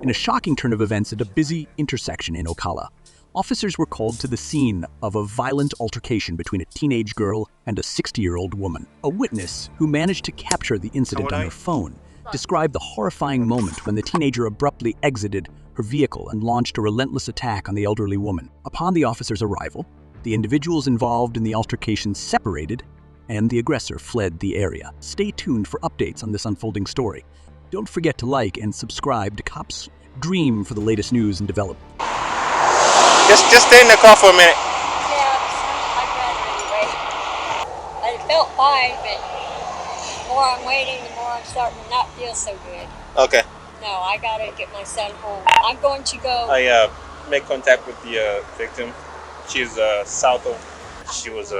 In a shocking turn of events at a busy intersection in Okala, officers were called to the scene of a violent altercation between a teenage girl and a 60-year-old woman. A witness, who managed to capture the incident on her phone, described the horrifying moment when the teenager abruptly exited her vehicle and launched a relentless attack on the elderly woman. Upon the officer's arrival, the individuals involved in the altercation separated and the aggressor fled the area. Stay tuned for updates on this unfolding story. Don't forget to like and subscribe to Cops Dream for the latest news and development. Just stay in the car for a minute. Yeah, I read it anyway. It felt fine, but the more I'm waiting, the more I'm starting to not feel so good. Okay. No, I gotta get my son home. I'm going to go. I made contact with the victim. She's south of. She was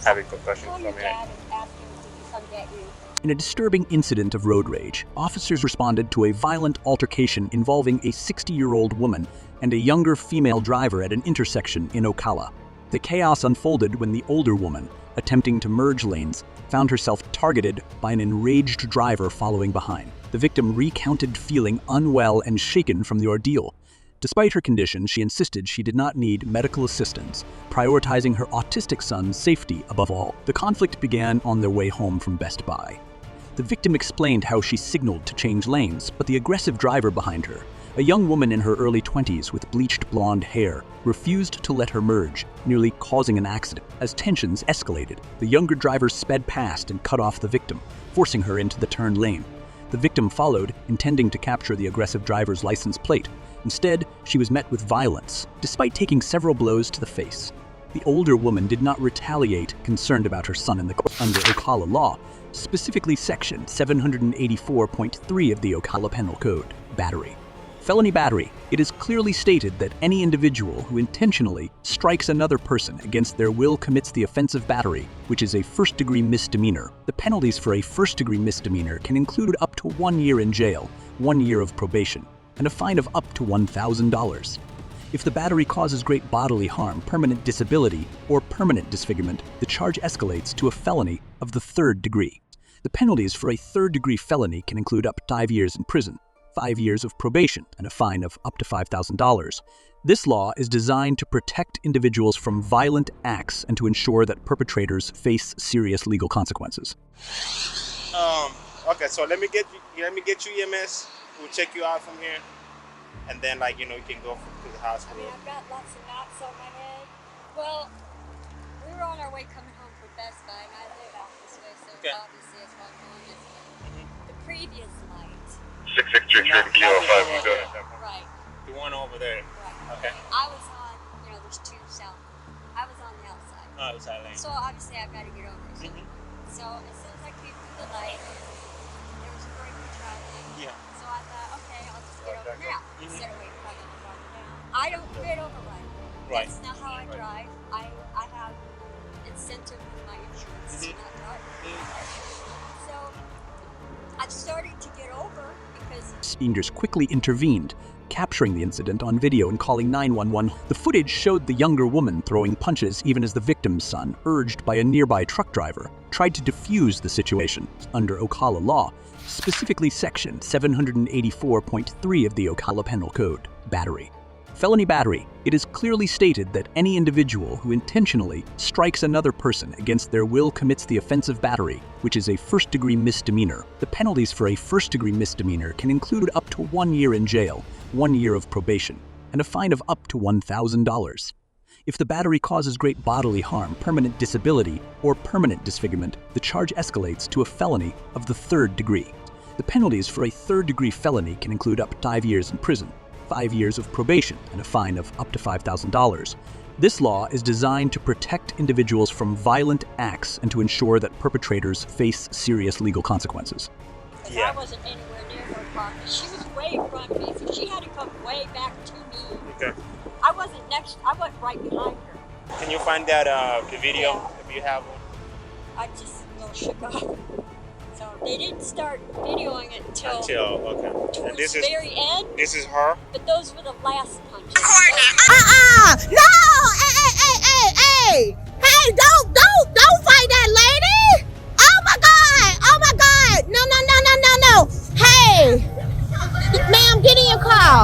having concussion Call from your here. dad and ask him to come get you. In a disturbing incident of road rage, officers responded to a violent altercation involving a 60-year-old woman and a younger female driver at an intersection in Okala. The chaos unfolded when the older woman, attempting to merge lanes, found herself targeted by an enraged driver following behind. The victim recounted feeling unwell and shaken from the ordeal. Despite her condition, she insisted she did not need medical assistance, prioritizing her autistic son's safety above all. The conflict began on their way home from Best Buy. The victim explained how she signaled to change lanes, but the aggressive driver behind her, a young woman in her early 20s with bleached blonde hair, refused to let her merge, nearly causing an accident. As tensions escalated, the younger driver sped past and cut off the victim, forcing her into the turned lane. The victim followed, intending to capture the aggressive driver's license plate. Instead, she was met with violence, despite taking several blows to the face. The older woman did not retaliate, concerned about her son under Okala law, specifically Section 784.3 of the Okala Penal Code, battery. Felony battery. It is clearly stated that any individual who intentionally strikes another person against their will commits the offense of battery, which is a first-degree misdemeanor. The penalties for a first-degree misdemeanor can include up to 1 year in jail, 1 year of probation, and a fine of up to $1,000. If the battery causes great bodily harm, permanent disability, or permanent disfigurement, the charge escalates to a felony of the 3rd degree. The penalties for a 3rd-degree felony can include up to 5 years in prison, 5 years of probation, and a fine of up to $5,000. This law is designed to protect individuals from violent acts and to ensure that perpetrators face serious legal consequences. Okay, so let me get you EMS. We'll check you out from here, and then you can go to the hospital. I've got lots of knots on my head. Well, we were on our way coming home from Best Buy, and I live out this way, so Okay. obviously it's not going this way. The previous light. 663 Kilo 5, we're good. Right. The one over there. Right. Okay. I was on, there's two south. I was on the outside. Outside lane. So obviously I've got to get over it. So as soon as I came through the light, there was a break in traffic. Yeah. So I thought, okay, I'll just get over now instead of waiting for them to drive down. I don't get over right. Right. That's not how I drive. I have incentive with my insurance to not drive. So I started to get over because Passengers quickly intervened, capturing the incident on video and calling 911. The footage showed the younger woman throwing punches even as the victim's son, urged by a nearby truck driver, tried to defuse the situation. Under Okala law, specifically Section 784.3 of the Okala Penal Code, battery. Felony battery. It is clearly stated that any individual who intentionally strikes another person against their will commits the offense of battery, which is a first-degree misdemeanor. The penalties for a first-degree misdemeanor can include up to 1 year in jail, 1 year of probation, and a fine of up to $1,000. If the battery causes great bodily harm, permanent disability, or permanent disfigurement, the charge escalates to a felony of the 3rd degree. The penalties for a 3rd-degree felony can include up to 5 years in prison, 5 years of probation, and a fine of up to $5,000. This law is designed to protect individuals from violent acts and to ensure that perpetrators face serious legal consequences. I wasn't anywhere near her car. She was way in front of me, so she had to come way back to me. Okay. I wasn't right behind her. Can you find that the video if you have one? I just a little shook up. So they didn't start videoing it until Okay. towards And this the is very end, this is her. but those were the last punches. No! Hey! Hey, don't fight that lady! Oh my God! No! Hey! Ma'am, get in your car.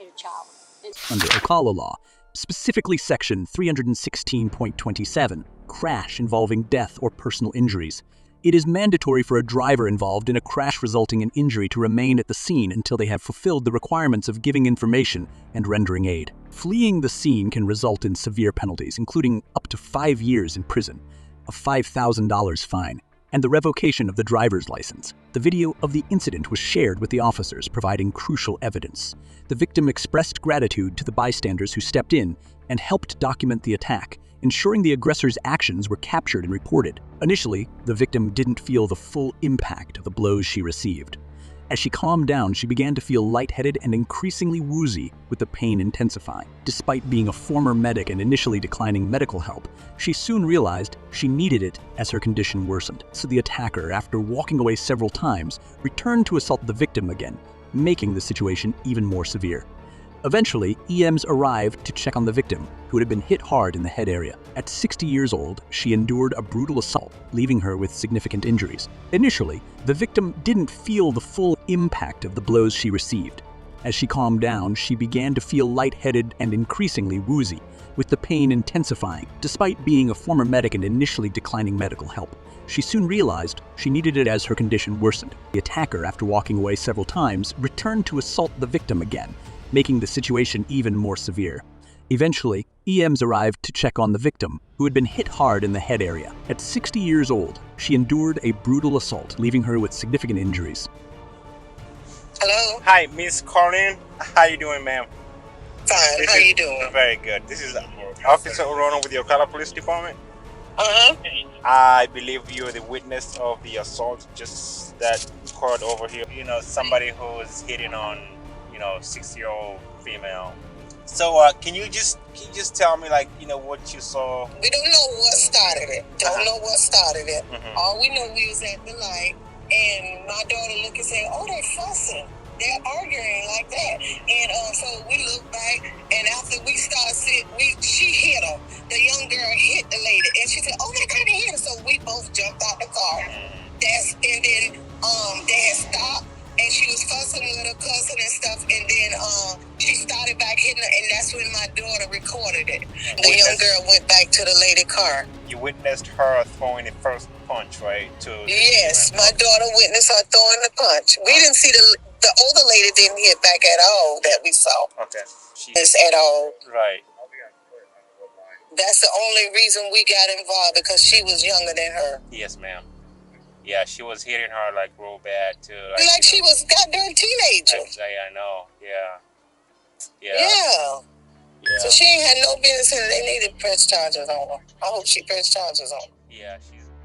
minor child. Under Okala law, specifically Section 316.27, crash involving death or personal injuries, it is mandatory for a driver involved in a crash resulting in injury to remain at the scene until they have fulfilled the requirements of giving information and rendering aid. Fleeing the scene can result in severe penalties, including up to 5 years in prison, a $5,000 fine, and the revocation of the driver's license. The video of the incident was shared with the officers, providing crucial evidence. The victim expressed gratitude to the bystanders who stepped in and helped document the attack, ensuring the aggressor's actions were captured and reported. Initially, the victim didn't feel the full impact of the blows she received. As she calmed down, she began to feel lightheaded and increasingly woozy, with the pain intensifying. Despite being a former medic and initially declining medical help, she soon realized she needed it as her condition worsened. So the attacker, after walking away several times, returned to assault the victim again, making the situation even more severe. Eventually, EMs arrived to check on the victim, who had been hit hard in the head area. At 60 years old, she endured a brutal assault, leaving her with significant injuries. Initially, the victim didn't feel the full impact of the blows she received. As she calmed down, she began to feel lightheaded and increasingly woozy, with the pain intensifying. Despite being a former medic and initially declining medical help, she soon realized she needed it as her condition worsened. The attacker, after walking away several times, returned to assault the victim again, making the situation even more severe. Eventually, EMs arrived to check on the victim, who had been hit hard in the head area. At 60 years old, she endured a brutal assault, leaving her with significant injuries. Hello? Hi, Miss Colleen. How you doing, ma'am? Fine. How you doing? Very good. This is Officer Orono with the Okala Police Department. Uh-huh. I believe you're the witness of the assault just that occurred over here. You know, somebody who was hitting on 6-year-old female. So can you just tell me, like, what you saw? We don't know what started it. Mm-hmm. All we know, we was at the light, and my daughter looked and said, "Oh, they're fussing. They're arguing like that." And so we looked back, and after we started seeing, she hit her. The young girl hit the lady, and she said, "Oh my God, they hit her!" So we both jumped out the car. And then they had stopped. And she was fussing with her cousin and stuff, and then she started back hitting her, and that's when my daughter recorded it. The young girl went back to the lady car. You witnessed her throwing the first punch, right? Yes, my daughter witnessed her throwing the punch. We didn't see the older lady didn't hit back at all that we saw. Okay. At all. Right. That's the only reason we got involved, because she was younger than her. Yes, ma'am. Yeah, she was hitting her like real bad too. Like she was a goddamn teenager. I know. Yeah. So she ain't had no business, and they needed press charges on her. I hope she pressed charges on her. Yeah.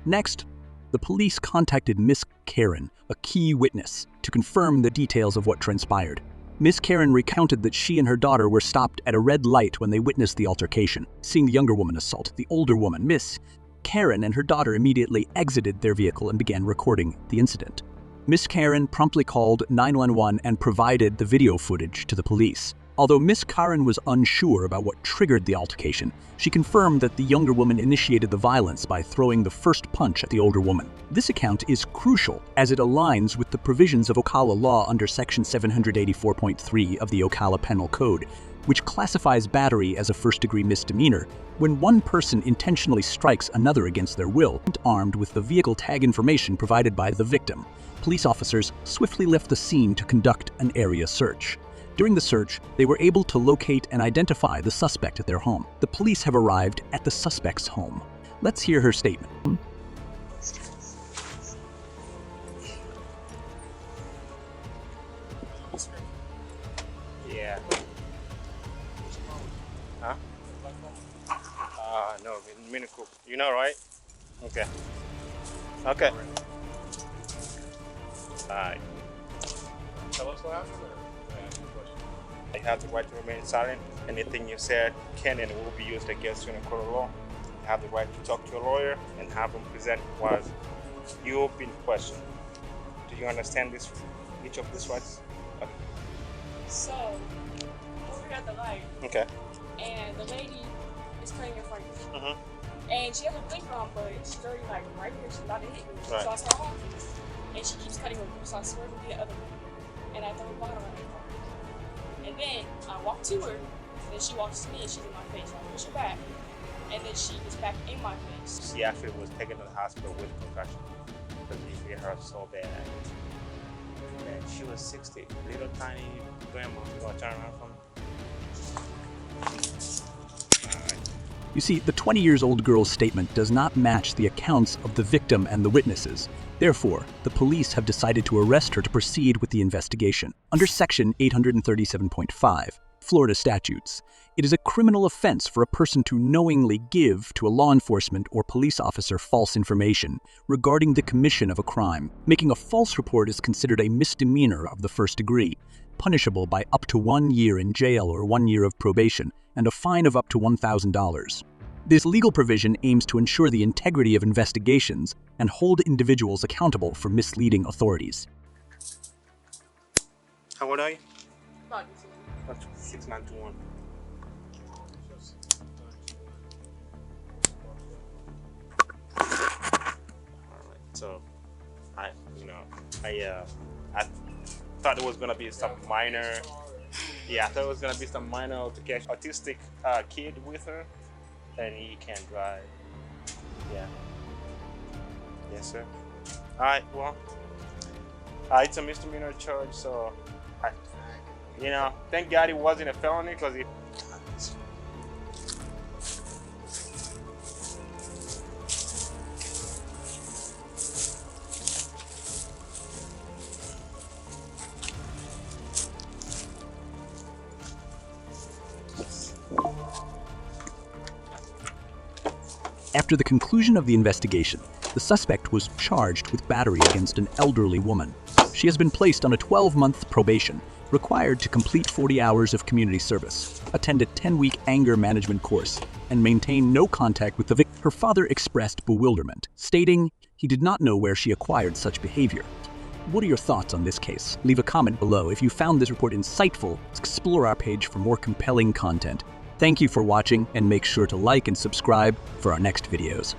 Next, the police contacted Miss Karen, a key witness, to confirm the details of what transpired. Miss Karen recounted that she and her daughter were stopped at a red light when they witnessed the altercation. Seeing the younger woman assault the older woman, Miss Karen and her daughter immediately exited their vehicle and began recording the incident. Miss Karen promptly called 911 and provided the video footage to the police. Although Miss Karen was unsure about what triggered the altercation, she confirmed that the younger woman initiated the violence by throwing the first punch at the older woman. This account is crucial as it aligns with the provisions of Okala law under Section 784.3 of the Okala Penal Code, which classifies battery as a first-degree misdemeanor when one person intentionally strikes another against their will, armed with the vehicle tag information provided by the victim. Police officers swiftly left the scene to conduct an area search. During the search, they were able to locate and identify the suspect at their home. The police have arrived at the suspect's home. Let's hear her statement. Yeah. Huh? No, Minicoop. You know, right? Okay. Okay. Alright. Tell us what happened. I have the right to remain silent. Anything you said can and will be used against you in a court of law. You have the right to talk to a lawyer and have him present while you've been questioned. Do you understand this? Each of these rights? Okay. So, we were at the light. Okay. And the lady is cutting in front of me. Mm-hmm. And she has a blinker on, but she's already like right here. She's about to hit me. Right. So I start walking. And she keeps cutting with me. So I swear to be the other way. And I throw a bottle at her. And then I walked to her, and then she walks to me, and she's in my face. I push her back, and then she is back in my face. She actually was taken to the hospital with concussion because they hit her so bad. And she was 60, little tiny grandma. You want to turn around from her? You see, the 20-year-old girl's statement does not match the accounts of the victim and the witnesses. Therefore, the police have decided to arrest her to proceed with the investigation. Under Section 837.5, Florida statutes, it is a criminal offense for a person to knowingly give to a law enforcement or police officer false information regarding the commission of a crime. Making a false report is considered a misdemeanor of the first degree, punishable by up to 1 year in jail or 1 year of probation, and a fine of up to $1,000. This legal provision aims to ensure the integrity of investigations and hold individuals accountable for misleading authorities. How old are you? About 6921. Alright, so I thought it was gonna be some minor. Yeah, I thought it was gonna be some minor altercation. Autistic kid with her, and he can't drive. Yeah. Yes, sir. All right. Well, it's a misdemeanor charge, so thank God it wasn't a felony, because it. After the conclusion of the investigation, the suspect was charged with battery against an elderly woman. She has been placed on a 12-month probation, required to complete 40 hours of community service, attend a 10-week anger management course, and maintain no contact with the victim. Her father expressed bewilderment, stating he did not know where she acquired such behavior. What are your thoughts on this case? Leave a comment below. If you found this report insightful, explore our page for more compelling content. Thank you for watching, and make sure to like and subscribe for our next videos.